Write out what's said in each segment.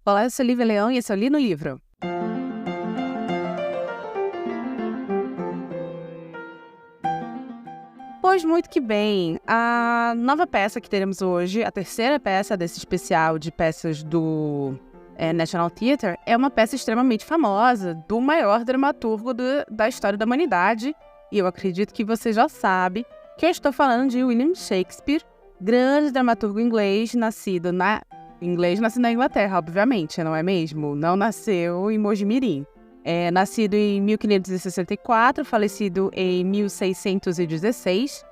Olá, eu sou Lívia Leão e esse é o Li no Livro. Pois muito que bem, a nova peça que teremos hoje, a terceira peça desse especial de peças do National Theatre, é uma peça extremamente famosa do maior dramaturgo da história da humanidade, e eu acredito que você já sabe que eu estou falando de William Shakespeare, grande dramaturgo inglês, nascido na Inglaterra, obviamente, não é mesmo? Não nasceu em Mojimirim. Nascido em 1564, falecido em 1616.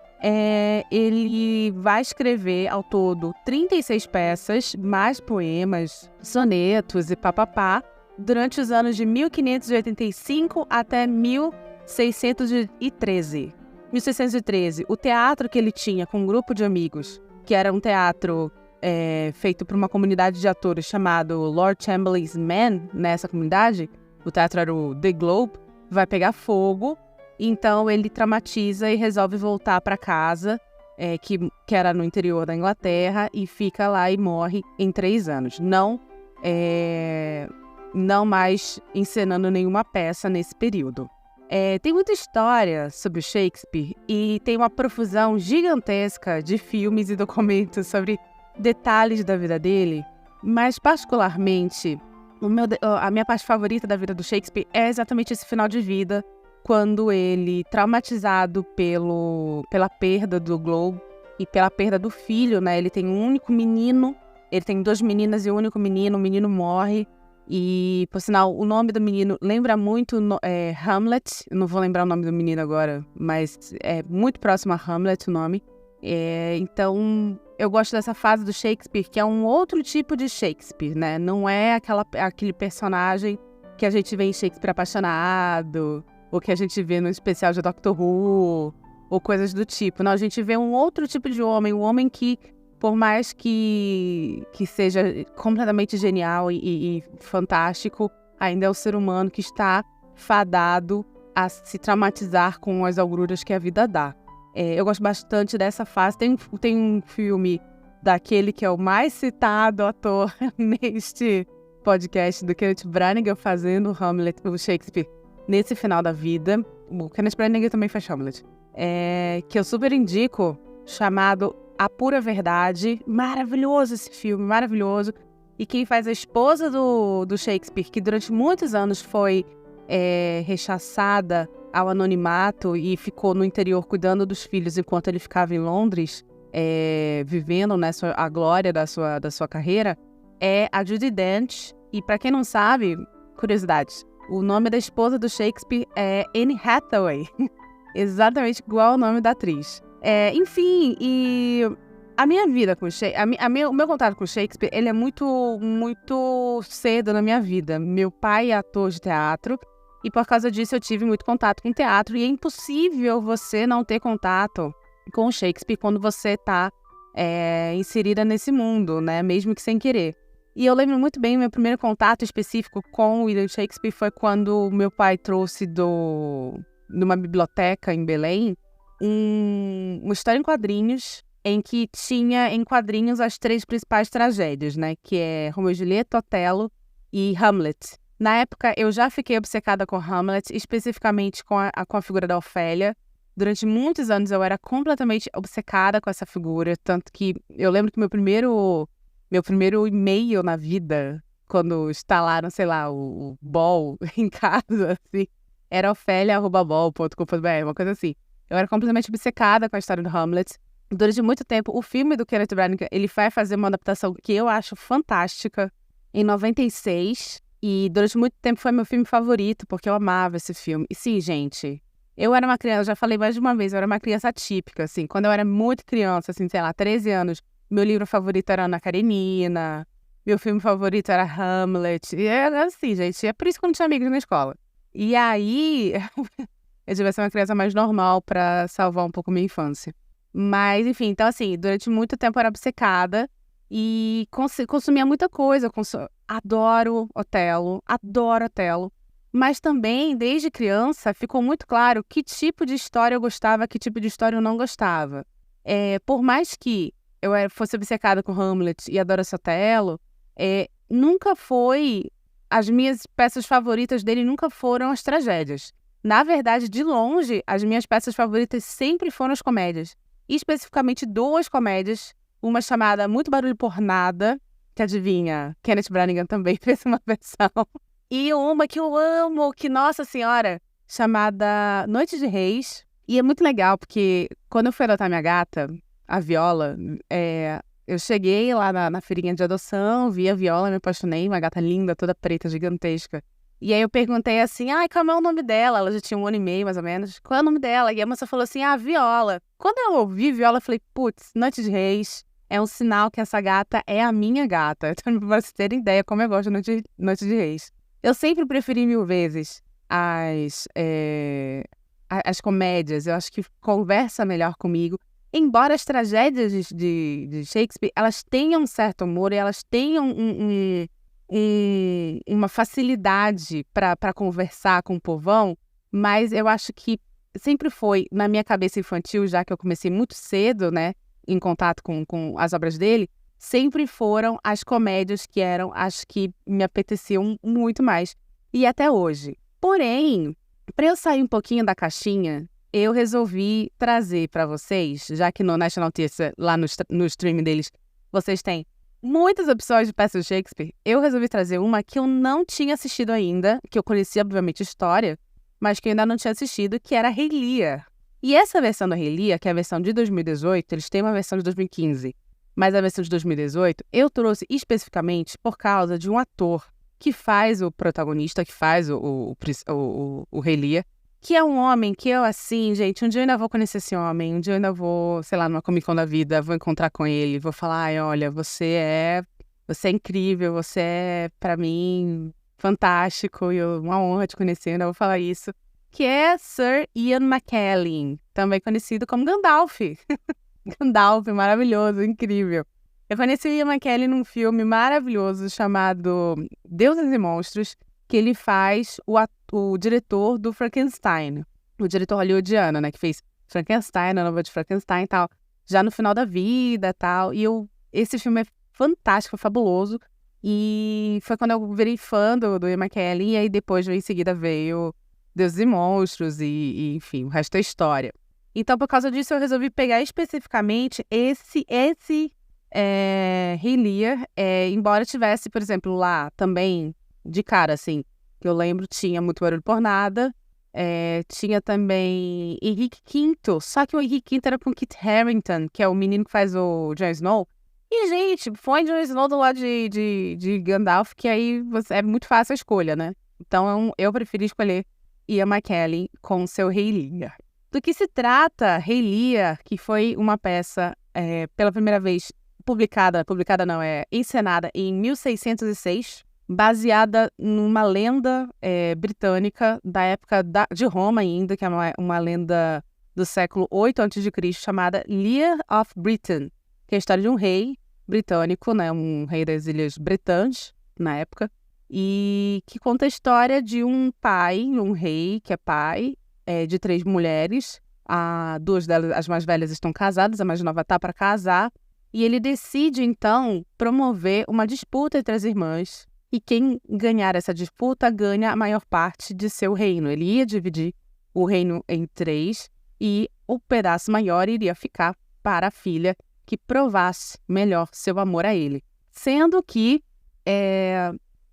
Ele vai escrever, ao todo, 36 peças, mais poemas, sonetos e papapá, durante os anos de 1585 até 1613. 1613, o teatro que ele tinha com um grupo de amigos, que era um teatro feito por uma comunidade de atores chamado Lord Chamberlain's Men, nessa comunidade, o teatro era o The Globe, vai pegar fogo, então ele traumatiza e resolve voltar para casa, que era no interior da Inglaterra, e fica lá e morre em 3 anos. Não mais encenando nenhuma peça nesse período. Tem muita história sobre o Shakespeare e tem uma profusão gigantesca de filmes e documentos sobre detalhes da vida dele, mas particularmente a minha parte favorita da vida do Shakespeare é exatamente esse final de vida, quando ele, traumatizado pela perda do Globe e pela perda do filho, né? Ele tem um único menino, ele tem 2 meninas e um único menino, o menino morre. E, por sinal, o nome do menino lembra muito Hamlet. Eu não vou lembrar o nome do menino agora, mas é muito próximo a Hamlet o nome. Então, eu gosto dessa fase do Shakespeare, que é um outro tipo de Shakespeare, né? Não é aquele personagem que a gente vê em Shakespeare apaixonado, ou que a gente vê no especial de Doctor Who, ou coisas do tipo. Não, a gente vê um outro tipo de homem, um homem que, por mais que seja completamente genial e fantástico, ainda é o ser humano que está fadado a se traumatizar com as agruras que a vida dá. Eu gosto bastante dessa fase. Tem um filme daquele que é o mais citado ator neste podcast, do Kenneth Branagh, fazendo Hamlet, o Shakespeare, nesse final da vida. O Kenneth Branagh também faz Hamlet. Que eu super indico, chamado A Pura Verdade. Maravilhoso esse filme, maravilhoso. E quem faz a esposa do Shakespeare, que durante muitos anos foi rechaçada ao anonimato e ficou no interior cuidando dos filhos enquanto ele ficava em Londres, vivendo, né, a glória da sua carreira, é a Judi Dench. E para quem não sabe, curiosidade, o nome da esposa do Shakespeare é Anne Hathaway, exatamente igual ao nome da atriz. Enfim, e a minha vida com Shakespeare, o meu contato com Shakespeare, ele é muito, muito cedo na minha vida. Meu pai é ator de teatro, e por causa disso eu tive muito contato com teatro, e é impossível você não ter contato com o Shakespeare quando você está inserida nesse mundo, né? Mesmo que sem querer. E eu lembro muito bem, meu primeiro contato específico com o William Shakespeare foi quando meu pai trouxe numa biblioteca em Belém uma história em quadrinhos, em que tinha em quadrinhos as 3 principais tragédias, né? Que é Romeu e Julieta, Otelo e Hamlet. Na época, eu já fiquei obcecada com Hamlet, especificamente com a figura da Ofélia. Durante muitos anos, eu era completamente obcecada com essa figura, tanto que eu lembro que meu primeiro e-mail na vida, quando instalaram, sei lá, o Ball em casa, assim, era ofelia@ball.com.br, uma coisa assim. Eu era completamente obcecada com a história do Hamlet. Durante muito tempo, o filme do Kenneth Branagh, ele vai fazer uma adaptação que eu acho fantástica, em 96, e durante muito tempo foi meu filme favorito, porque eu amava esse filme. E sim, gente, eu era uma criança, já falei mais de uma vez, eu era uma criança típica, assim, quando eu era muito criança, assim, sei lá, 13 anos, meu livro favorito era Ana Karenina, meu filme favorito era Hamlet, e era assim, gente, é por isso que eu não tinha amigos na escola. E aí, eu devia ser uma criança mais normal pra salvar um pouco minha infância. Mas, enfim, então assim, durante muito tempo eu era obcecada e consumia muita coisa. Adoro Otelo, mas também, desde criança, ficou muito claro que tipo de história eu gostava, que tipo de história eu não gostava. Por mais que eu fosse obcecada com Hamlet e adorasse Otelo, nunca foi... As minhas peças favoritas dele nunca foram as tragédias. Na verdade, de longe, as minhas peças favoritas sempre foram as comédias. E especificamente 2 comédias. Uma chamada Muito Barulho por Nada, que adivinha, Kenneth Branagh também fez uma versão. E uma que eu amo, que, nossa senhora, chamada Noite de Reis. E é muito legal, porque quando eu fui adotar minha gata, a Viola, eu cheguei lá na feirinha de adoção, vi a Viola, me apaixonei, uma gata linda, toda preta, gigantesca. E aí eu perguntei assim, qual é o nome dela? Ela já tinha 1 ano e meio, mais ou menos. Qual é o nome dela? E a moça falou assim, Viola. Quando eu ouvi Viola, eu falei, putz, Noite de Reis é um sinal que essa gata é a minha gata. Então, pra vocês terem ideia como eu gosto de Noite de Reis. Eu sempre preferi 1000 vezes as comédias. Eu acho que conversa melhor comigo. Embora as tragédias de Shakespeare, elas tenham um certo humor e elas tenham uma facilidade para conversar com o povão, mas eu acho que sempre foi, na minha cabeça infantil, já que eu comecei muito cedo, né, em contato com as obras dele, sempre foram as comédias que eram as que me apeteciam muito mais. E até hoje. Porém, para eu sair um pouquinho da caixinha, eu resolvi trazer para vocês, já que no National Theatre, lá no streaming deles, vocês têm muitas opções de peças de Shakespeare. Eu resolvi trazer uma que eu não tinha assistido ainda, que eu conhecia, obviamente, a história, mas que eu ainda não tinha assistido, que era Rei Lear. E essa versão do Rei Lear, que é a versão de 2018, eles têm uma versão de 2015, mas a versão de 2018, eu trouxe especificamente por causa de um ator que faz o protagonista, que faz o Rei Lear, que é um homem que eu, assim, gente, um dia eu ainda vou conhecer esse homem, um dia eu ainda vou, sei lá, numa Comic Con da vida, vou encontrar com ele, vou falar, olha, você é incrível, você é, pra mim, fantástico, e uma honra te conhecer, eu ainda vou falar isso, que é Sir Ian McKellen, também conhecido como Gandalf. Gandalf, maravilhoso, incrível. Eu conheci o Ian McKellen num filme maravilhoso chamado Deuses e Monstros, que ele faz o diretor do Frankenstein, o diretor hollywoodiano, né, que fez Frankenstein, a nova de Frankenstein e tal, já no final da vida e tal. E esse filme é fantástico, fabuloso. E foi quando eu virei fã do Ian McKellen, e aí depois, em seguida, veio Deuses e Monstros e enfim, o resto é história. Então, por causa disso, eu resolvi pegar especificamente esse Rei Lear, embora tivesse, por exemplo, lá também, de cara, assim, que eu lembro, tinha Muito Barulho por Nada, tinha também Henrique V, só que o Henrique V era com Kit Harington, que é o menino que faz o Jon Snow. E, gente, foi Jon Snow do lado de Gandalf, que aí é muito fácil a escolha, né? Então, eu preferi escolher Ian McKellen com seu Rei Lear. Do que se trata Rei Lear, que foi uma peça, pela primeira vez, encenada em 1606, baseada numa lenda britânica da época de Roma ainda, que é uma lenda do século 8 a.C., chamada Lear of Britain, que é a história de um rei britânico, né, um rei das Ilhas Bretãs, na época, e que conta a história de um rei que é pai de 3 mulheres. 2 delas, as mais velhas, estão casadas, a mais nova está para casar, e ele decide, então, promover uma disputa entre as irmãs, e quem ganhar essa disputa ganha a maior parte de seu reino. Ele ia dividir o reino em 3, e o pedaço maior iria ficar para a filha que provasse melhor seu amor a ele. Sendo que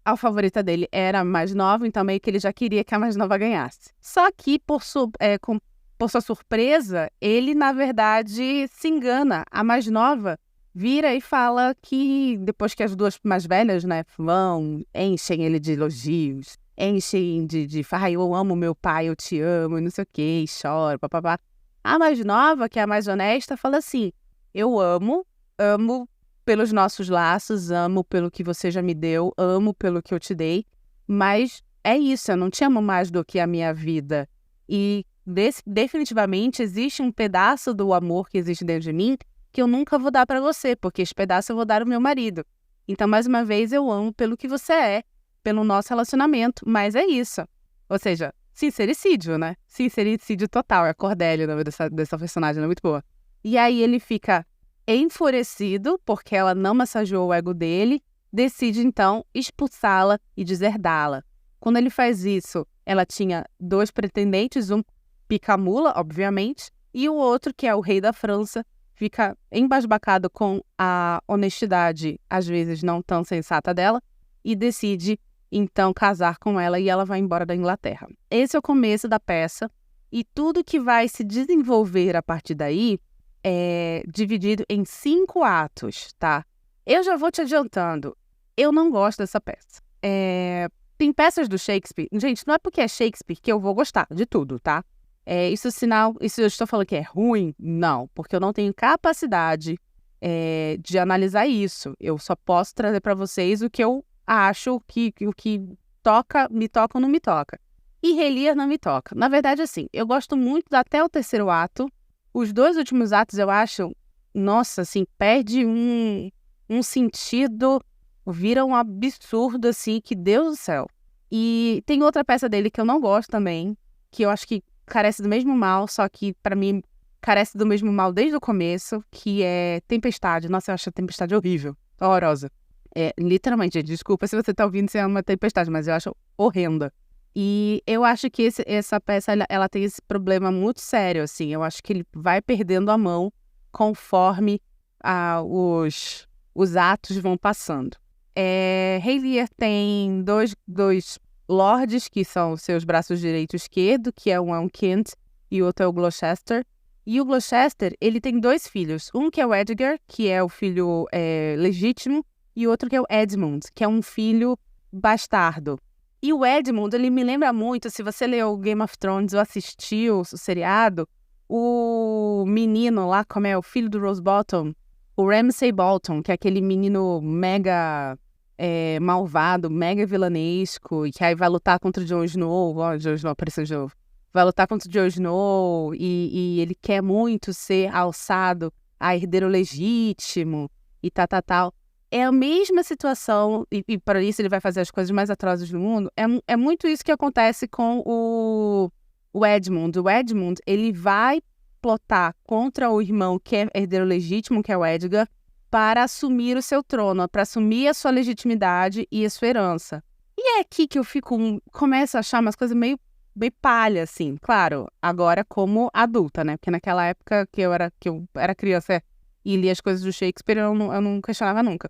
a favorita dele era a mais nova, então meio que ele já queria que a mais nova ganhasse. Só que, por sua surpresa, ele, na verdade, se engana. A mais nova vira e fala que, depois que as 2 mais velhas, né, enchem ele de elogios, enchem de falar, eu amo meu pai, eu te amo, e não sei o quê, e chora, papapá. A mais nova, que é a mais honesta, fala assim, eu amo pelos nossos laços, amo pelo que você já me deu, amo pelo que eu te dei, mas é isso, eu não te amo mais do que a minha vida. E definitivamente existe um pedaço do amor que existe dentro de mim que eu nunca vou dar pra você, porque esse pedaço eu vou dar ao meu marido. Então, mais uma vez, eu amo pelo que você é, pelo nosso relacionamento, mas é isso. Ou seja, sincericídio, né? Sincericídio total, é a Cordélia, o nome dessa personagem, é muito boa. E aí ele fica enfurecido, porque ela não massageou o ego dele, decide, então, expulsá-la e deserdá-la. Quando ele faz isso, ela tinha 2 pretendentes, um pica-mula, obviamente, e o outro, que é o rei da França, fica embasbacado com a honestidade, às vezes não tão sensata dela, e decide, então, casar com ela e ela vai embora da Inglaterra. Esse é o começo da peça, e tudo que vai se desenvolver a partir daí é dividido em 5 atos, tá? Eu já vou te adiantando, eu não gosto dessa peça. Tem peças do Shakespeare, gente, não é porque é Shakespeare que eu vou gostar de tudo, tá? Isso é sinal, isso eu estou falando que é ruim? Não, porque eu não tenho capacidade de analisar isso. Eu só posso trazer para vocês o que eu acho o que me toca ou não me toca. E Rei Lear não me toca. Na verdade, assim, eu gosto muito até o 3º ato. Os 2 últimos atos eu acho, nossa, assim, perde um sentido, vira um absurdo, assim, que Deus do céu. E tem outra peça dele que eu não gosto também, que eu acho que carece do mesmo mal, só que pra mim carece do mesmo mal desde o começo, que é Tempestade. Nossa, eu acho a Tempestade horrível, horrorosa. Literalmente, gente, desculpa se você tá ouvindo se é uma tempestade, mas eu acho horrenda. E eu acho que essa peça, ela tem esse problema muito sério, assim. Eu acho que ele vai perdendo a mão conforme os atos vão passando. Rei Lear tem dois lords, que são os seus braços direito e esquerdo, que um é um Kent e o outro é o Gloucester. E o Gloucester, ele tem 2 filhos. Um que é o Edgar, que é o filho legítimo, e outro que é o Edmund, que é um filho bastardo. E o Edmund, ele me lembra muito, se você leu Game of Thrones ou assistiu o seriado, o menino lá, como é o filho do Rose Bolton, o Ramsay Bolton, que é aquele menino mega malvado, mega vilanesco, e que aí vai lutar contra o Jon Snow. Ó, o Jon Snow apareceu de novo. Vai lutar contra o Jon Snow e ele quer muito ser alçado a herdeiro legítimo e tal. É a mesma situação, e para isso ele vai fazer as coisas mais atrozes do mundo. É muito isso que acontece com o Edmund. O Edmund, ele vai plotar contra o irmão que é herdeiro legítimo, que é o Edgar, para assumir o seu trono, para assumir a sua legitimidade e a sua herança. E é aqui que eu começo a achar umas coisas meio palha, assim. Claro, agora como adulta, né? Porque naquela época que eu era criança e lia as coisas do Shakespeare, eu não questionava nunca.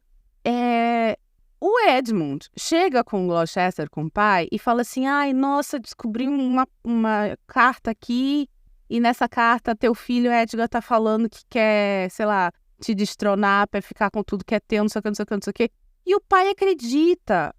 O Edmund chega com o Gloucester, com o pai, e fala assim, ai, nossa, descobri uma carta aqui, e nessa carta teu filho Edgar tá falando que quer, sei lá, te destronar pra ficar com tudo que é teu, não sei o que, não sei o que, não sei o que. E o pai acredita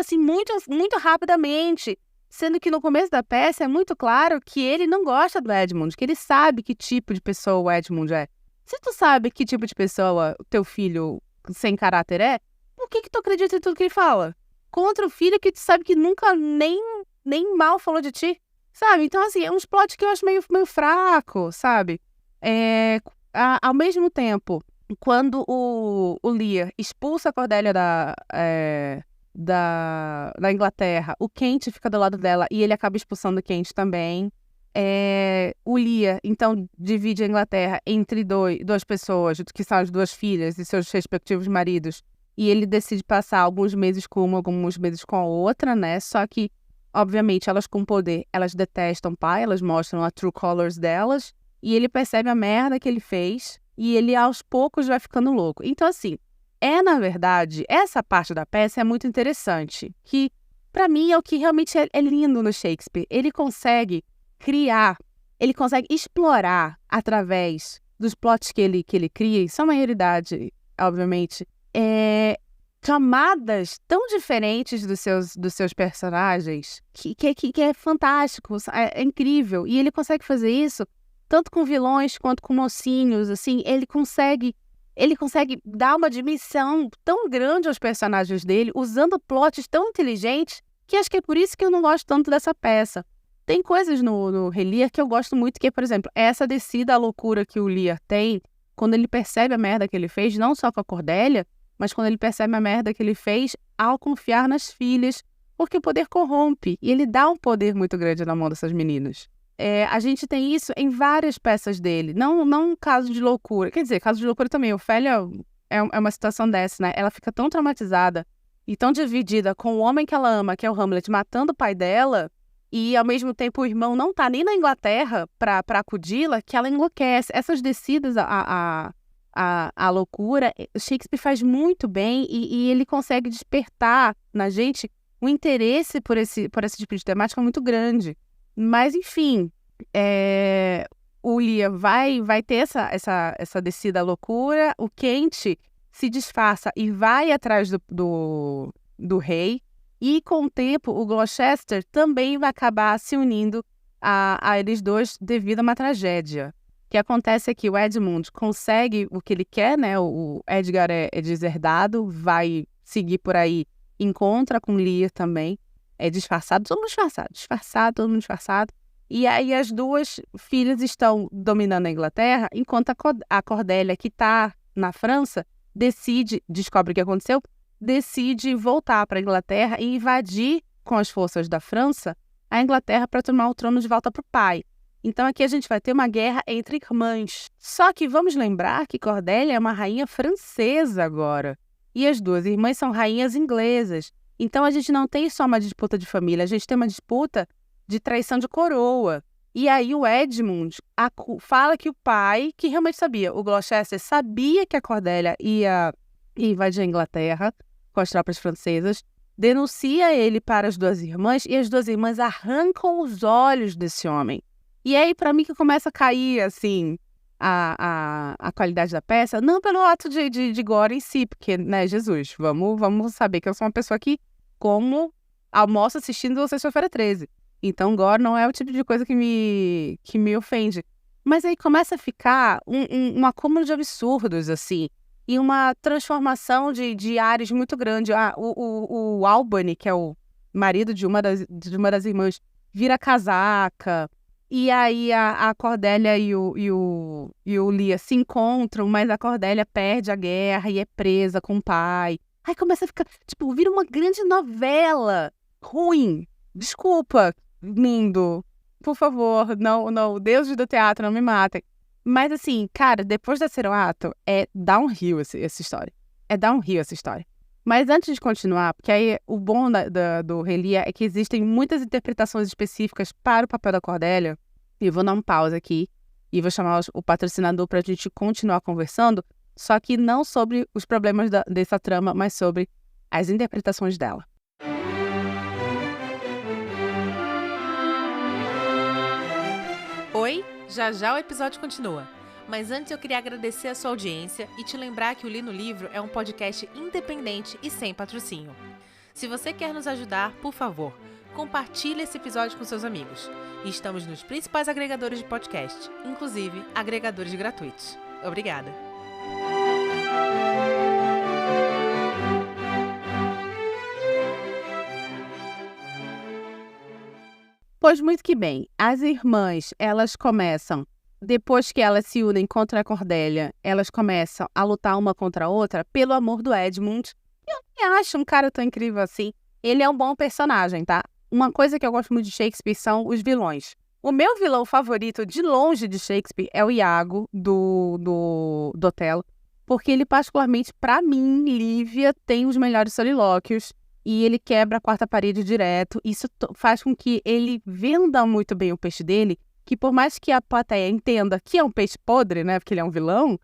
assim, muito, muito rapidamente, sendo que no começo da peça é muito claro que ele não gosta do Edmund, que ele sabe que tipo de pessoa o Edmund é. Se tu sabe que tipo de pessoa o teu filho sem caráter é, por que tu acredita em tudo que ele fala? Contra o filho que tu sabe que nunca nem mal falou de ti, sabe? Então, assim, é uns plot que eu acho meio fraco, sabe? Ao mesmo tempo, quando o Lear expulsa a Cordélia da Inglaterra, o Kent fica do lado dela e ele acaba expulsando o Kent também. O Lear, então, divide a Inglaterra entre duas pessoas, que são as 2 filhas e seus respectivos maridos, e ele decide passar alguns meses com uma, alguns meses com a outra, né? Só que, obviamente, elas com poder, elas detestam o pai, elas mostram a true colors delas, e ele percebe a merda que ele fez, e ele, aos poucos, vai ficando louco. Então, assim, na verdade, essa parte da peça é muito interessante, que, pra mim, é o que realmente é lindo no Shakespeare. Ele consegue criar, ele consegue explorar através dos plots que ele cria, e são a maioridade, obviamente, camadas tão diferentes dos seus personagens que é fantástico, é incrível. E ele consegue fazer isso tanto com vilões quanto com mocinhos, assim, ele consegue dar uma dimensão tão grande aos personagens dele, usando plots tão inteligentes, que acho que é por isso que eu não gosto tanto dessa peça. Tem coisas no Rei Lear que eu gosto muito, que, por exemplo, essa descida à loucura que o Lear tem, quando ele percebe a merda que ele fez, não só com a Cordélia, mas quando ele percebe a merda que ele fez ao confiar nas filhas, porque o poder corrompe, e ele dá um poder muito grande na mão dessas meninas. A gente tem isso em várias peças dele, não um caso de loucura. Quer dizer, caso de loucura também, Ofélia é uma situação dessa, né? Ela fica tão traumatizada e tão dividida com o homem que ela ama, que é o Hamlet, matando o pai dela, e ao mesmo tempo o irmão não tá nem na Inglaterra pra acudi-la, que ela enlouquece. Essas descidas à loucura, Shakespeare faz muito bem e ele consegue despertar na gente um interesse por esse tipo de temática muito grande. Mas, enfim, o Lear vai ter essa descida à loucura, o Kent se disfarça e vai atrás do rei, e com o tempo o Gloucester também vai acabar se unindo a eles dois devido a uma tragédia. O que acontece é que o Edmund consegue o que ele quer, né? O Edgar é deserdado, vai seguir por aí, encontra com Lear também, é disfarçado, todo mundo disfarçado. E aí as duas filhas estão dominando a Inglaterra, enquanto a Cordélia, que está na França, descobre o que aconteceu, decide voltar para a Inglaterra e invadir com as forças da França a Inglaterra para tomar o trono de volta para o pai. Então aqui a gente vai ter uma guerra entre irmãs. Só que vamos lembrar que Cordélia é uma rainha francesa agora. E as duas irmãs são rainhas inglesas. Então a gente não tem só uma disputa de família, a gente tem uma disputa de traição de coroa. E aí o Edmund fala que o pai, que realmente sabia, o Gloucester sabia que a Cordélia ia invadir a Inglaterra com as tropas francesas, denuncia ele para as duas irmãs e as duas irmãs arrancam os olhos desse homem. E aí, para mim, que começa a cair, assim, a qualidade da peça, não pelo ato de gore em si, porque, né, Jesus, vamos saber que eu sou uma pessoa que, como almoço assistindo Sexta-feira 13. Então, gore não é o tipo de coisa que me ofende. Mas aí começa a ficar um acúmulo de absurdos, assim, e uma transformação de áreas muito grande. O Albany, que é o marido de uma das irmãs, vira casaca. E aí a Cordélia e o Lear se encontram, mas a Cordélia perde a guerra e é presa com o pai. Aí começa a ficar, tipo, vira uma grande novela ruim. Desculpa, lindo. Por favor, não, deuses do teatro, não me matem. Mas assim, cara, depois da terceiro ato, é downhill essa história. É downhill essa história. Mas antes de continuar, porque aí o bom do Rei Lear é que existem muitas interpretações específicas para o papel da Cordélia. E vou dar um pause aqui e vou chamar o patrocinador para a gente continuar conversando, só que não sobre os problemas dessa trama, mas sobre as interpretações dela. Oi, já o episódio continua. Mas antes eu queria agradecer a sua audiência e te lembrar que o Li no Livro é um podcast independente e sem patrocínio. Se você quer nos ajudar, por favor, compartilhe esse episódio com seus amigos. E estamos nos principais agregadores de podcast, inclusive agregadores gratuitos. Obrigada! Pois muito que bem, as irmãs, elas começam, depois que elas se unem contra a Cordélia, elas começam a lutar uma contra a outra pelo amor do Edmund. Eu nem acho um cara tão incrível assim. Ele é um bom personagem, tá? Uma coisa que eu gosto muito de Shakespeare são os vilões. O meu vilão favorito, de longe, de Shakespeare é o Iago, do Otelo, porque ele, particularmente, pra mim, Lívia, tem os melhores solilóquios e ele quebra a quarta parede direto. Isso faz com que ele venda muito bem o peixe dele, que por mais que a plateia entenda que é um peixe podre, né, porque ele é um vilão,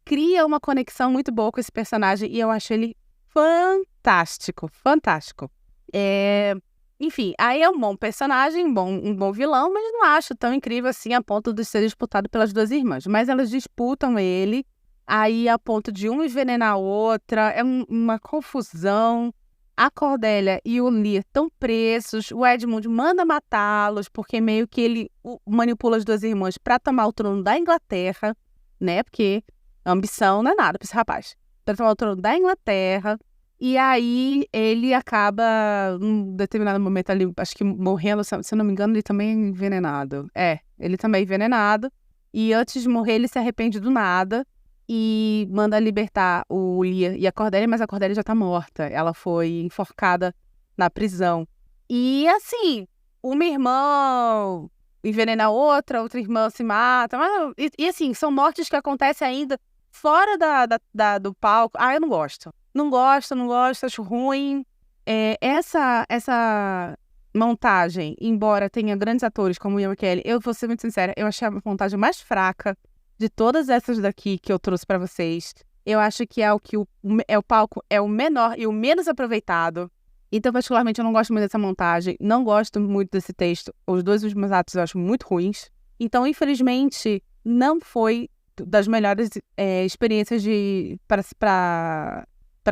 cria uma conexão muito boa com esse personagem e eu acho ele fantástico, fantástico. Enfim, aí é um bom personagem, um bom vilão, mas não acho tão incrível assim a ponto de ser disputado pelas duas irmãs. Mas elas disputam ele, aí a ponto de um envenenar a outra, é uma confusão. A Cordélia e o Lear estão presos, o Edmund manda matá-los, porque meio que ele manipula as duas irmãs para tomar o trono da Inglaterra, né? Porque ambição não é nada para esse rapaz. Para tomar o trono da Inglaterra. E aí ele acaba, num determinado momento ali, acho que morrendo, se eu não me engano, ele também é envenenado. Ele também é envenenado. E antes de morrer, ele se arrepende do nada e manda libertar o Lear e a Cordélia, mas a Cordélia já tá morta. Ela foi enforcada na prisão. E assim, uma irmã envenena a outra irmã se mata. E assim, são mortes que acontecem ainda fora do palco, eu não gosto. Não gosto, acho ruim. Essa montagem, embora tenha grandes atores como Ian McKellen, eu vou ser muito sincera, eu achei a montagem mais fraca de todas essas daqui que eu trouxe pra vocês. Eu acho que o palco é o menor e o menos aproveitado. Então, particularmente, eu não gosto muito dessa montagem, não gosto muito desse texto. Os 2 últimos atos eu acho muito ruins. Então, infelizmente, não foi das melhores experiências para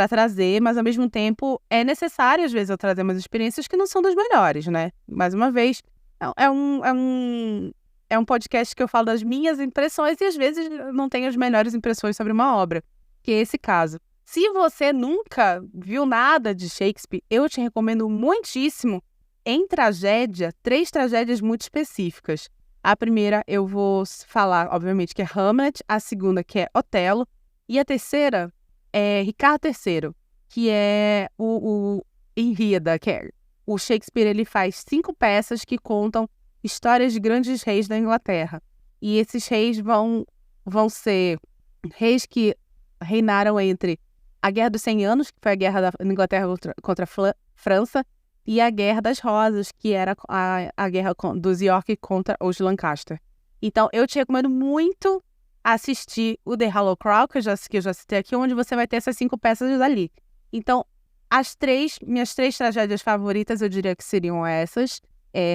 trazer, mas ao mesmo tempo é necessário, às vezes, eu trazer umas experiências que não são das melhores, né? Mais uma vez, é um podcast que eu falo das minhas impressões e às vezes eu não tenho as melhores impressões sobre uma obra, que é esse caso. Se você nunca viu nada de Shakespeare, eu te recomendo muitíssimo, em tragédia, 3 tragédias muito específicas. A primeira eu vou falar, obviamente, que é Hamlet, a segunda que é Otelo, e a terceira é Ricardo III, que é o Ilíada, que é o Shakespeare. Ele faz 5 peças que contam histórias de grandes reis da Inglaterra. E esses reis vão ser reis que reinaram entre a Guerra dos 100 Anos, que foi a guerra da Inglaterra contra a França, e a Guerra das Rosas, que era a guerra dos York contra os Lancaster. Então, eu te recomendo muito assistir o The Hollow Crow, que eu já citei aqui, onde você vai ter essas 5 peças ali. Então, minhas 3 tragédias favoritas, eu diria que seriam essas.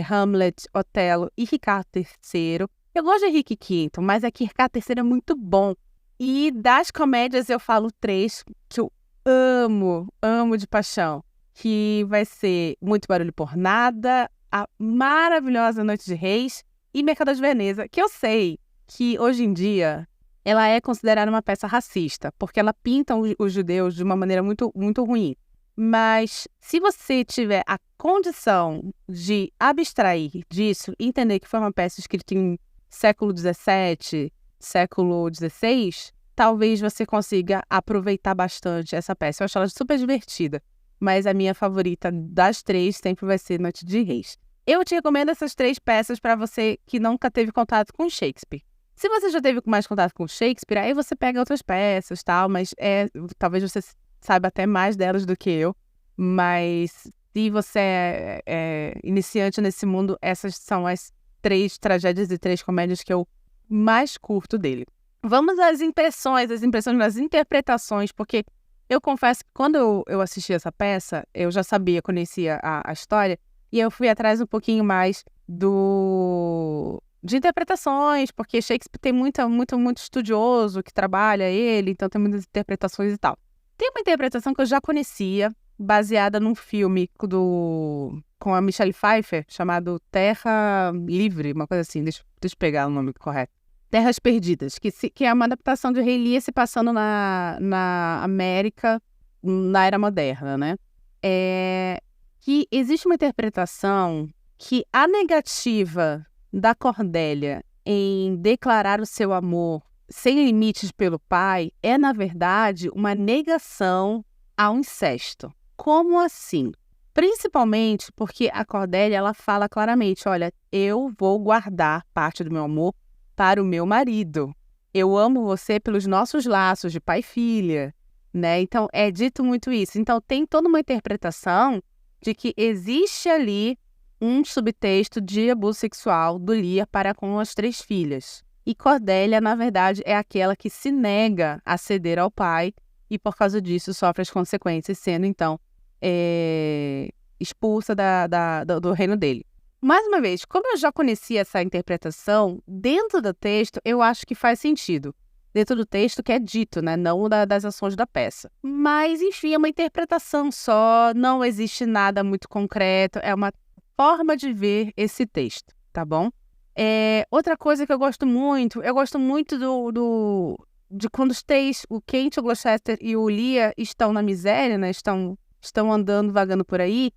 Hamlet, Otelo e Ricardo III. Eu gosto de Henrique V, mas é que Ricardo III é muito bom. E das comédias eu falo 3 que eu amo de paixão. Que vai ser Muito Barulho por Nada, A Maravilhosa Noite de Reis e Mercador de Veneza, que eu sei que hoje em dia ela é considerada uma peça racista, porque ela pinta os judeus de uma maneira muito, muito ruim. Mas se você tiver a condição de abstrair disso e entender que foi uma peça escrita em século XVII, século XVI, talvez você consiga aproveitar bastante essa peça. Eu acho ela super divertida, mas a minha favorita das 3 sempre vai ser Noite de Reis. Eu te recomendo essas 3 peças para você que nunca teve contato com Shakespeare. Se você já teve mais contato com Shakespeare, aí você pega outras peças, tal, mas talvez você saiba até mais delas do que eu. Mas se você é iniciante nesse mundo, essas são as 3 tragédias e 3 comédias que eu mais curto dele. Vamos às impressões das interpretações, porque eu confesso que quando eu assisti essa peça, eu já conhecia a história, e eu fui atrás um pouquinho mais de interpretações, porque Shakespeare tem muito estudioso que trabalha ele, então tem muitas interpretações e tal. Tem uma interpretação que eu já conhecia, baseada num filme com a Michelle Pfeiffer, chamado Terra Livre, uma coisa assim, deixa eu pegar o nome correto. Terras Perdidas, que é uma adaptação de Rei Lear se passando na América, na Era Moderna, né? Que existe uma interpretação que a negativa da Cordélia em declarar o seu amor sem limites pelo pai é, na verdade, uma negação ao incesto. Como assim? Principalmente porque a Cordélia, ela fala claramente, olha, eu vou guardar parte do meu amor para o meu marido. Eu amo você pelos nossos laços de pai e filha, né? Então, é dito muito isso. Então, tem toda uma interpretação de que existe ali um subtexto de abuso sexual do Lear para com as 3 filhas. E Cordélia, na verdade, é aquela que se nega a ceder ao pai e, por causa disso, sofre as consequências, sendo, então, expulsa do reino dele. Mais uma vez, como eu já conhecia essa interpretação, dentro do texto, eu acho que faz sentido. Dentro do texto que é dito, né? Não das ações da peça. Mas, enfim, é uma interpretação só, não existe nada muito concreto, é uma forma de ver esse texto, tá bom? Outra coisa que eu gosto muito de quando os 3, o Kent, o Gloucester e o Lear, estão na miséria, né? Estão andando, vagando por aí.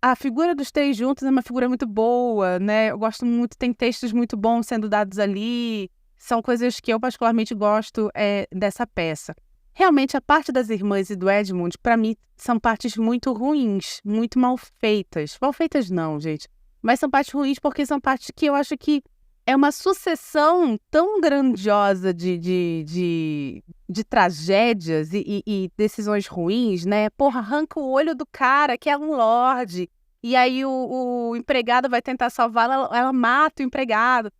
A figura dos 3 juntos é uma figura muito boa, né? Eu gosto muito, tem textos muito bons sendo dados ali. São coisas que eu particularmente gosto dessa peça. Realmente, a parte das irmãs e do Edmund, para mim, são partes muito ruins, muito mal feitas. Mal feitas não, gente. Mas são partes ruins porque são partes que eu acho que é uma sucessão tão grandiosa de tragédias e decisões ruins, né? Porra, arranca o olho do cara, que é um lorde, e aí o empregado vai tentar salvá-la, ela mata o empregado.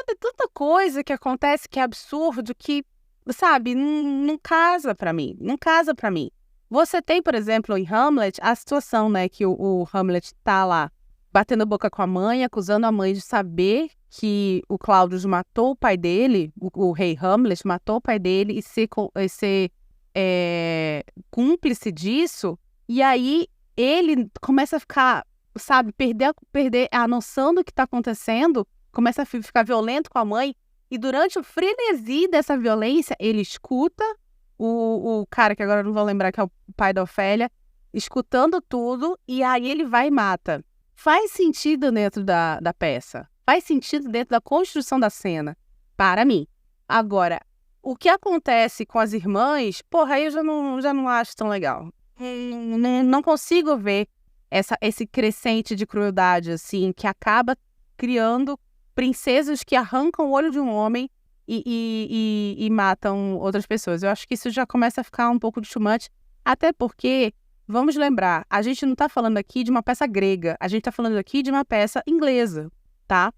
Tem tanta coisa que acontece que é absurdo, que, sabe, não casa pra mim, não casa pra mim. Você tem, por exemplo, em Hamlet, a situação, né, que o Hamlet tá lá, batendo boca com a mãe, acusando a mãe de saber que o Claudius matou o pai dele, o rei Hamlet matou o pai dele e ser cúmplice disso, e aí ele começa a ficar, sabe, perder a noção do que está acontecendo, começa a ficar violento com a mãe, e durante o frenesi dessa violência, ele escuta o cara, que agora eu não vou lembrar, que é o pai da Ofélia, escutando tudo, e aí ele vai e mata. Faz sentido dentro da peça. Faz sentido dentro da construção da cena. Para mim. Agora, o que acontece com as irmãs, porra, aí eu já não acho tão legal. Não consigo ver esse crescente de crueldade, assim, que acaba criando princesas que arrancam o olho de um homem e matam outras pessoas. Eu acho que isso já começa a ficar um pouco de too much, até porque, vamos lembrar, a gente não está falando aqui de uma peça grega, a gente está falando aqui de uma peça inglesa, tá?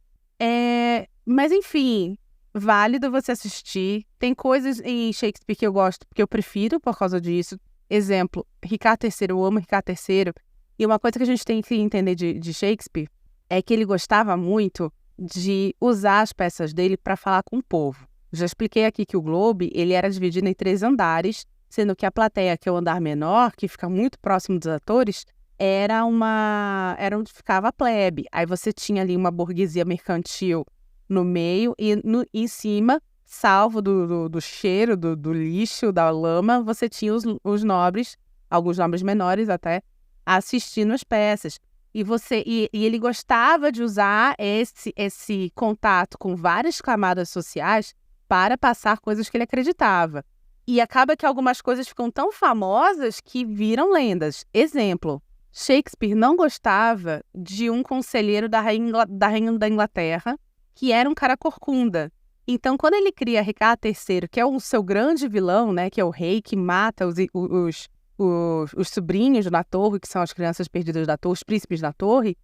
Mas, enfim, válido você assistir. Tem coisas em Shakespeare que eu gosto, porque eu prefiro por causa disso. Exemplo, Ricardo III, eu amo Ricardo III. E uma coisa que a gente tem que entender de Shakespeare é que ele gostava muito de usar as peças dele para falar com o povo. Já expliquei aqui que o Globe ele era dividido em 3 andares, sendo que a plateia, que é o andar menor, que fica muito próximo dos atores, era onde ficava a plebe. Aí você tinha ali uma burguesia mercantil no meio e em cima, salvo do cheiro, do lixo, da lama, você tinha os nobres, alguns nobres menores até, assistindo as peças. E ele gostava de usar esse contato com várias camadas sociais para passar coisas que ele acreditava. E acaba que algumas coisas ficam tão famosas que viram lendas. Exemplo, Shakespeare não gostava de um conselheiro da rainha da Inglaterra, que era um cara corcunda. Então, quando ele cria Ricardo III, que é o seu grande vilão, né, que é o rei que mata os sobrinhos da torre, que são as crianças perdidas da torre, os príncipes da torre,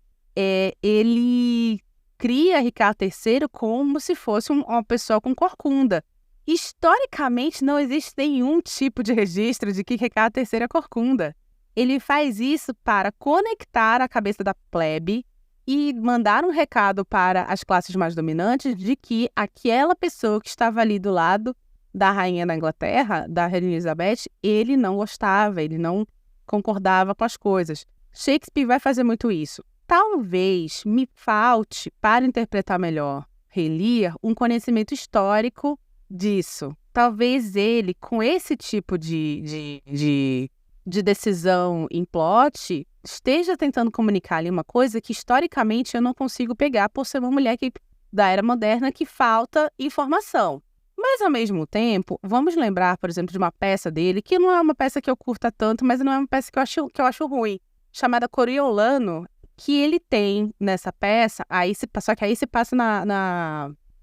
ele cria Ricardo III como se fosse uma pessoa com corcunda. Historicamente, não existe nenhum tipo de registro de que Ricardo III é corcunda. Ele faz isso para conectar a cabeça da plebe e mandar um recado para as classes mais dominantes de que aquela pessoa que estava ali do lado da rainha da Inglaterra, da Rainha Elizabeth, ele não gostava, ele não concordava com as coisas. Shakespeare vai fazer muito isso. Talvez me falte, para interpretar melhor Rei Lear, um conhecimento histórico disso. Talvez ele, com esse tipo de decisão em plot, esteja tentando comunicar ali uma coisa que historicamente eu não consigo pegar por ser uma mulher da era moderna que falta informação. Mas, ao mesmo tempo, vamos lembrar, por exemplo, de uma peça dele, que não é uma peça que eu curta tanto, mas não é uma peça que eu acho ruim, chamada Coriolano, que ele tem nessa peça, só que aí se passa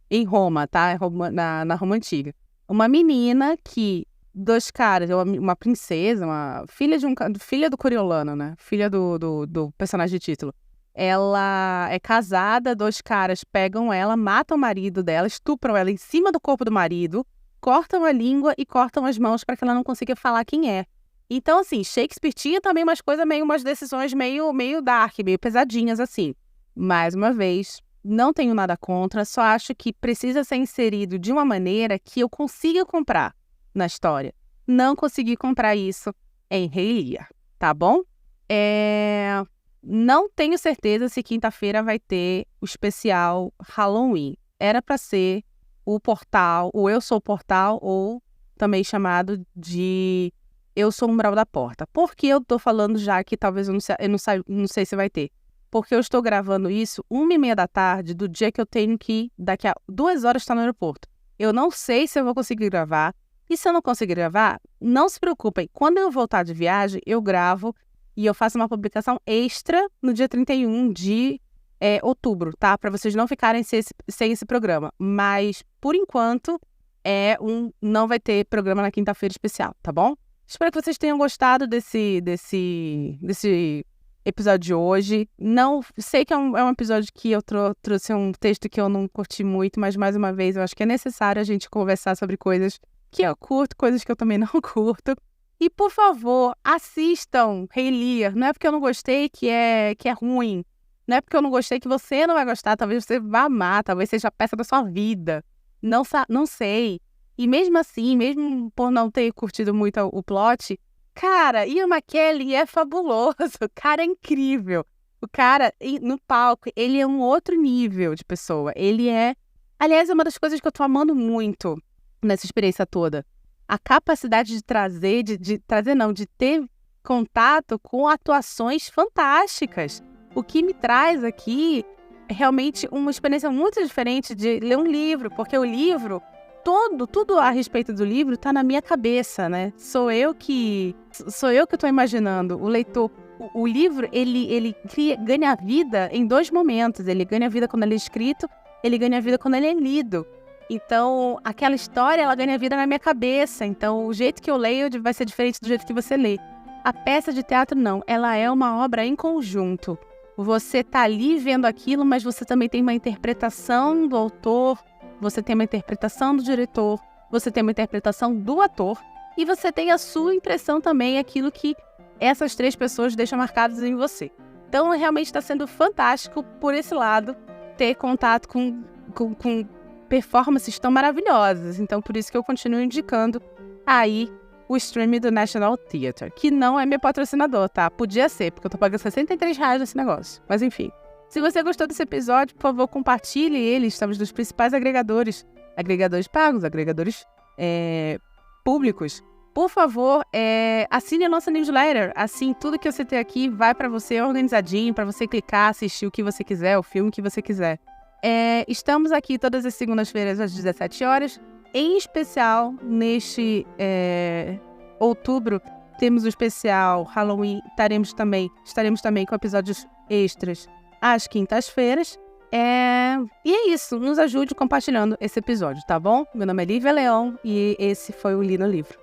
em Roma, tá? Na Roma Antiga. Uma menina que, 2 caras, uma princesa, uma filha do Coriolano, né? Filha do personagem de título. Ela é casada, 2 caras pegam ela, matam o marido dela, estupram ela em cima do corpo do marido, cortam a língua e cortam as mãos para que ela não consiga falar quem é. Então, assim, Shakespeare tinha também umas decisões meio dark, meio pesadinhas, assim. Mais uma vez, não tenho nada contra, só acho que precisa ser inserido de uma maneira que eu consiga comprar na história. Não consegui comprar isso em Rei Lear, tá bom? Não tenho certeza se quinta-feira vai ter o especial Halloween. Era para ser o Portal, o Eu Sou o Portal, ou também chamado de Eu Sou o Umbral da Porta. Por que eu tô falando já que talvez eu não sei se vai ter? Porque eu estou gravando isso 1h30 da tarde do dia que eu tenho que, daqui a 2 horas, estar no aeroporto. Eu não sei se eu vou conseguir gravar. E se eu não conseguir gravar, não se preocupem. Quando eu voltar de viagem, eu gravo e eu faço uma publicação extra no dia 31 de outubro, tá? Para vocês não ficarem sem esse programa. Mas, por enquanto, não vai ter programa na quinta-feira especial, tá bom? Espero que vocês tenham gostado desse episódio de hoje. Não sei que é um episódio que eu trouxe um texto que eu não curti muito, mas, mais uma vez, eu acho que é necessário a gente conversar sobre coisas que eu curto, coisas que eu também não curto. E, por favor, assistam Rei Lear. Não é porque eu não gostei que é ruim. Não é porque eu não gostei que você não vai gostar. Talvez você vá amar, talvez seja a peça da sua vida. Não sei. E mesmo assim, mesmo por não ter curtido muito o plot, cara, Ian McKellen é fabuloso. O cara é incrível. O cara, no palco, ele é um outro nível de pessoa. Ele é... Aliás, é uma das coisas que eu tô amando muito nessa experiência toda. A capacidade de trazer, de ter contato com atuações fantásticas. O que me traz aqui é realmente uma experiência muito diferente de ler um livro, porque o livro, tudo a respeito do livro está na minha cabeça, né? Sou eu que estou imaginando. O leitor, o livro, ele ganha vida em 2 momentos. Ele ganha vida quando ele é escrito, ele ganha vida quando ele é lido. Então, aquela história, ela ganha vida na minha cabeça. Então, o jeito que eu leio vai ser diferente do jeito que você lê. A peça de teatro, não. Ela é uma obra em conjunto. Você tá ali vendo aquilo, mas você também tem uma interpretação do autor, você tem uma interpretação do diretor, você tem uma interpretação do ator, e você tem a sua impressão também, aquilo que essas 3 pessoas deixam marcados em você. Então, realmente está sendo fantástico, por esse lado, ter contato com performances tão maravilhosas. Então, por isso que eu continuo indicando aí o streaming do National Theatre, que não é meu patrocinador, tá? Podia ser, porque eu tô pagando R$63 nesse negócio. Mas enfim. Se você gostou desse episódio, por favor, compartilhe ele. Estamos nos principais agregadores. Agregadores pagos, agregadores públicos. Por favor, assine a nossa newsletter. Assim, tudo que eu citei aqui vai para você organizadinho, para você clicar, assistir o que você quiser, o filme que você quiser. Estamos aqui todas as segundas-feiras às 17 horas. Em especial, neste outubro, temos o especial Halloween. Estaremos também com episódios extras às quintas-feiras. E é isso. Nos ajude compartilhando esse episódio, tá bom? Meu nome é Lívia Leão e esse foi o Li no Livro.